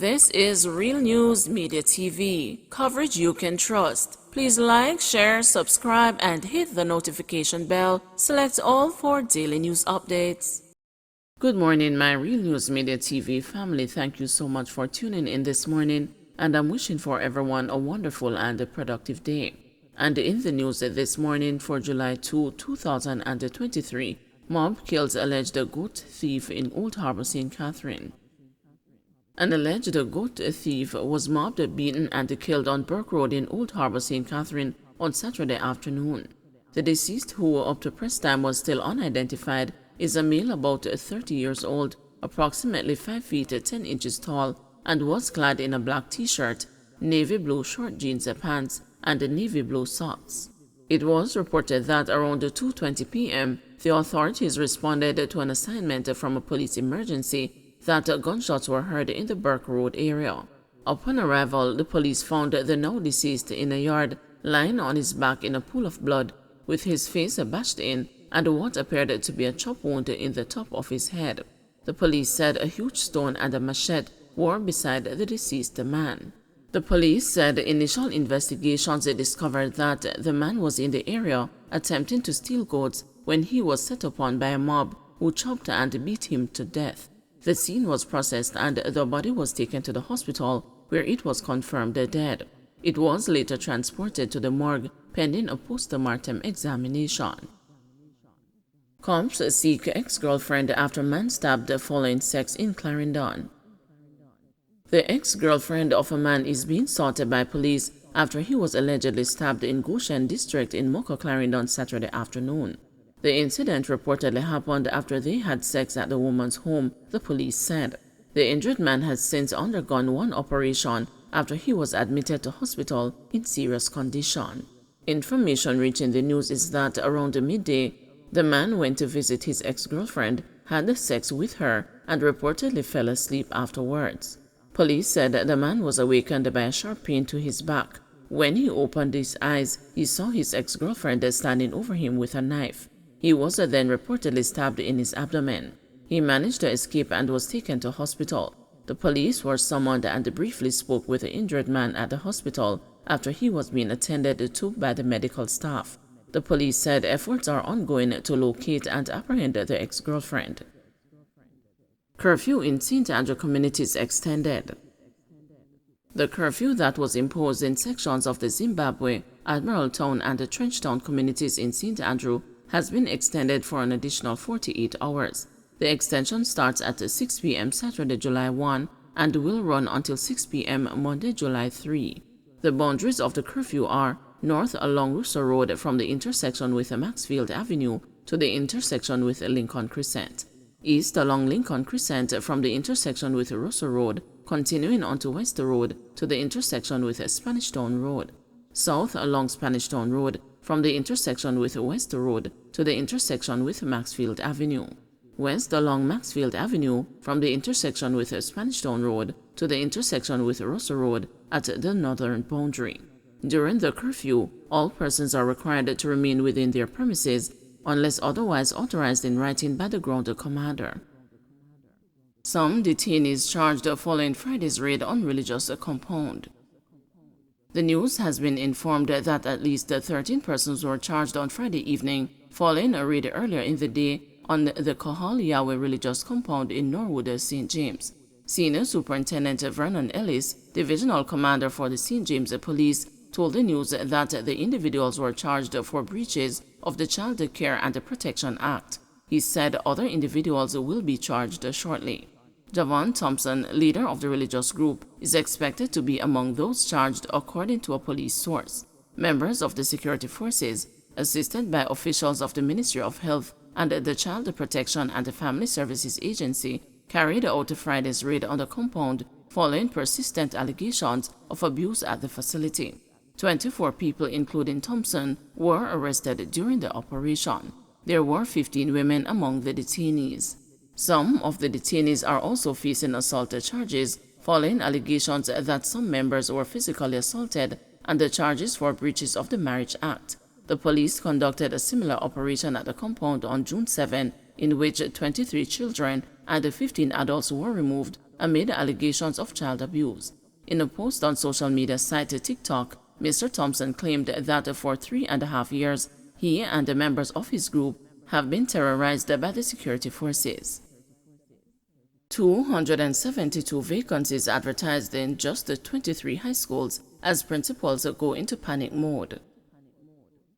This is Real News Media TV, coverage you can trust. Please like, share, subscribe, and hit the notification bell. Select all for daily news updates. Good morning, my Real News Media TV family. Thank you so much for tuning in this morning, and I'm wishing for everyone a wonderful and a productive day. And in the news this morning for July 2, 2023, mob kills alleged goat thief in Old Harbour, St. Catherine. An alleged goat thief was mobbed, beaten, and killed on Burke Road in Old Harbour, St. Catherine on Saturday afternoon. The deceased, who up to press time was still unidentified, is a male about 30 years old, approximately 5 feet 10 inches tall, and was clad in a black t-shirt, navy blue short jeans pants, and navy blue socks. It was reported that around 2:20 p.m., the authorities responded to an assignment from a police emergency that gunshots were heard in the Burke Road area. Upon arrival, the police found the now deceased in a yard, lying on his back in a pool of blood, with his face bashed in and what appeared to be a chop wound in the top of his head. The police said a huge stone and a machete were beside the deceased man. The police said initial investigations discovered that the man was in the area attempting to steal goats when he was set upon by a mob who chopped and beat him to death. The scene was processed and the body was taken to the hospital, where it was confirmed dead. It was later transported to the morgue pending a post-mortem examination. Cops seek ex-girlfriend after man stabbed following sex in Clarendon. The ex-girlfriend of a man is being sought by police after he was allegedly stabbed in Goshen district in Mocha, Clarendon Saturday afternoon. The incident reportedly happened after they had sex at the woman's home, the police said. The injured man has since undergone one operation after he was admitted to hospital in serious condition. Information reaching the news is that around midday, the man went to visit his ex-girlfriend, had sex with her, and reportedly fell asleep afterwards. Police said the man was awakened by a sharp pain to his back. When he opened his eyes, he saw his ex-girlfriend standing over him with a knife. He was then reportedly stabbed in his abdomen. He managed to escape and was taken to hospital. The police were summoned and briefly spoke with the injured man at the hospital after he was being attended to by the medical staff. The police said efforts are ongoing to locate and apprehend the ex-girlfriend. Curfew in St. Andrew communities extended. The curfew that was imposed in sections of the Zimbabwe, Admiraltown, and the Trenchtown communities in St. Andrew has been extended for an additional 48 hours. The extension starts at 6 p.m. Saturday, July 1, and will run until 6 p.m. Monday, July 3. The boundaries of the curfew are north along Russo Road from the intersection with Maxfield Avenue to the intersection with Lincoln Crescent, east along Lincoln Crescent from the intersection with Russo Road, continuing onto West Road to the intersection with Spanish Town Road, south along Spanish Town Road from the intersection with West Road to the intersection with Maxfield Avenue, west along Maxfield Avenue from the intersection with Spanish Town Road to the intersection with Russo Road at the northern boundary. During the curfew, all persons are required to remain within their premises unless otherwise authorized in writing by the ground commander. Some detainees charged following Friday's raid on religious compound. The news has been informed that at least 13 persons were charged on Friday evening following a raid earlier in the day on the Kahal Yahweh religious compound in Norwood, St. James. Senior Superintendent Vernon Ellis, Divisional Commander for the St. James Police, told the news that the individuals were charged for breaches of the Child Care and Protection Act. He said other individuals will be charged shortly. Javon Thompson, leader of the religious group, is expected to be among those charged according to a police source. Members of the security forces, assisted by officials of the Ministry of Health and the Child Protection and Family Services Agency, carried out Friday's raid on the compound following persistent allegations of abuse at the facility. 24 people, including Thompson, were arrested during the operation. There were 15 women among the detainees. Some of the detainees are also facing assault charges following allegations that some members were physically assaulted and the charges for breaches of the Marriage Act. The police conducted a similar operation at the compound on June 7, in which 23 children and 15 adults were removed amid allegations of child abuse. In a post on social media site TikTok, Mr. Thompson claimed that for 3.5 years, he and the members of his group have been terrorized by the security forces. 272 vacancies advertised in just 23 high schools as principals go into panic mode.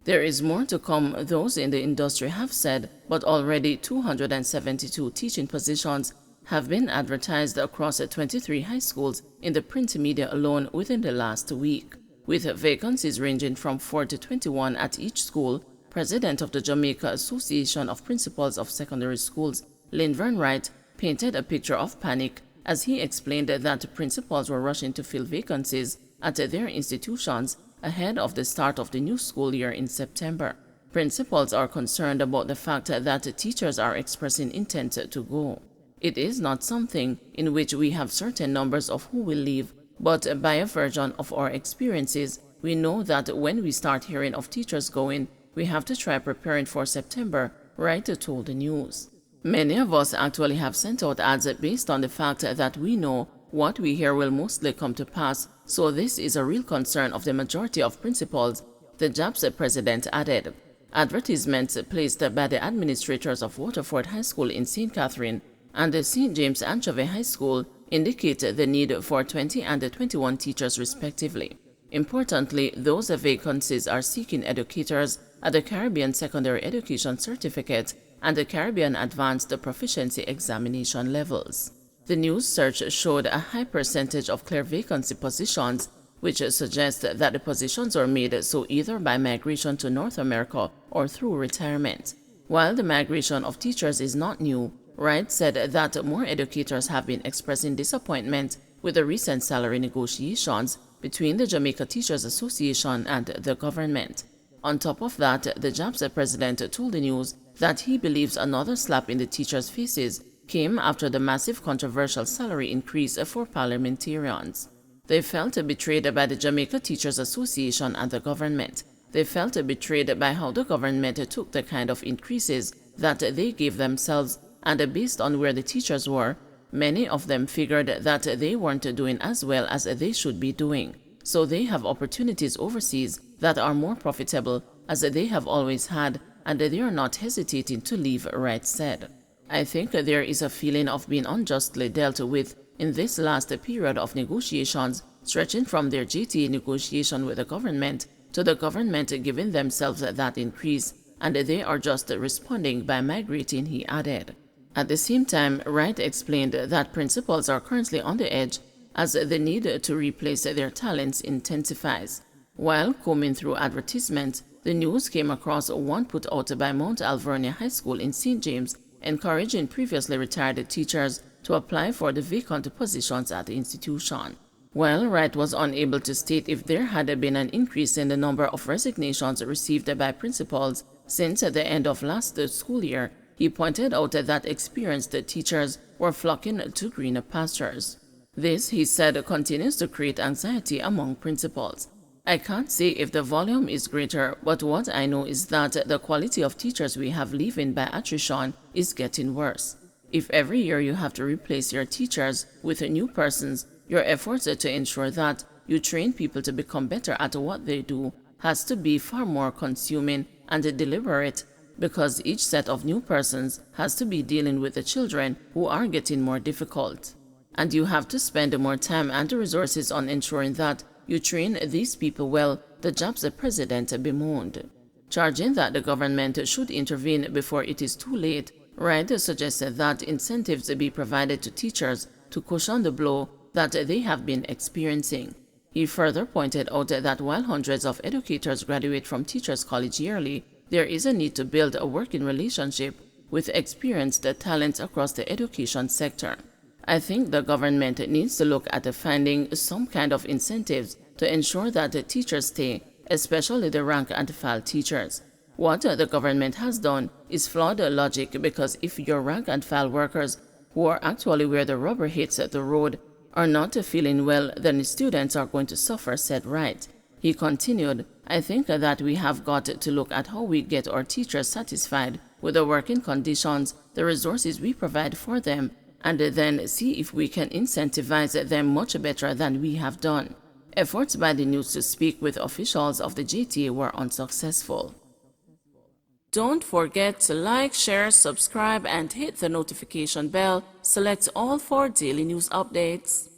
There is more to come, those in the industry have said, but already 272 teaching positions have been advertised across 23 high schools in the print media alone within the last week, with vacancies ranging from 4 to 21 at each school. President of the Jamaica Association of Principals of Secondary Schools, Lynn Wright, painted a picture of panic as he explained that principals were rushing to fill vacancies at their institutions ahead of the start of the new school year in September. Principals are concerned about the fact that teachers are expressing intent to go. It is not something in which we have certain numbers of who will leave, but by a virgin of our experiences, we know that when we start hearing of teachers going, we have to try preparing for September, Wright told the news. Many of us actually have sent out ads based on the fact that we know what we hear will mostly come to pass, so this is a real concern of the majority of principals, the JAP's president added. Advertisements placed by the administrators of Waterford High School in St. Catherine and the St. James Anchovy High School indicate the need for 20 and 21 teachers respectively. Importantly, those vacancies are seeking educators at the Caribbean Secondary Education Certificate and the Caribbean Advanced Proficiency Examination levels. The news search showed a high percentage of clear vacancy positions, which suggests that the positions were made so either by migration to North America or through retirement. While the migration of teachers is not new, Wright said that more educators have been expressing disappointment with the recent salary negotiations between the Jamaica Teachers Association and the government. On top of that, the JAP's president told the news that he believes another slap in the teachers' faces came after the massive controversial salary increase for parliamentarians. They felt betrayed by the Jamaica Teachers Association and the government. They felt betrayed by how the government took the kind of increases that they gave themselves, and based on where the teachers were, many of them figured that they weren't doing as well as they should be doing. So they have opportunities overseas that are more profitable, as they have always had, and they are not hesitating to leave, Wright said. I think there is a feeling of being unjustly dealt with in this last period of negotiations, stretching from their JTA negotiation with the government to the government giving themselves that increase, and they are just responding by migrating, he added. At the same time, Wright explained that principals are currently on the edge as the need to replace their talents intensifies. While combing through advertisements, the news came across one put out by Mount Alvernia High School in St. James, encouraging previously retired teachers to apply for the vacant positions at the institution. While Wright was unable to state if there had been an increase in the number of resignations received by principals since the end of last school year, he pointed out that experienced teachers were flocking to greener pastures. This, he said, continues to create anxiety among principals. I can't say if the volume is greater, but what I know is that the quality of teachers we have leaving by attrition is getting worse. If every year you have to replace your teachers with new persons, your efforts to ensure that you train people to become better at what they do has to be far more consuming and deliberate, because each set of new persons has to be dealing with the children who are getting more difficult. And you have to spend more time and resources on ensuring that you train these people well, the JAP's president bemoaned. Charging that the government should intervene before it is too late, Wright suggested that incentives be provided to teachers to cushion the blow that they have been experiencing. He further pointed out that while hundreds of educators graduate from Teachers College yearly, there is a need to build a working relationship with experienced talents across the education sector. I think the government needs to look at finding some kind of incentives to ensure that the teachers stay, especially the rank and file teachers. What the government has done is flawed logic, because if your rank and file workers, who are actually where the rubber hits the road, are not feeling well, then students are going to suffer, said Wright. He continued, I think that we have got to look at how we get our teachers satisfied with the working conditions, the resources we provide for them, and then see if we can incentivize them much better than we have done. Efforts by the news to speak with officials of the GTA were unsuccessful. Don't forget to like, share, subscribe, and hit the notification bell. Select all for daily news updates.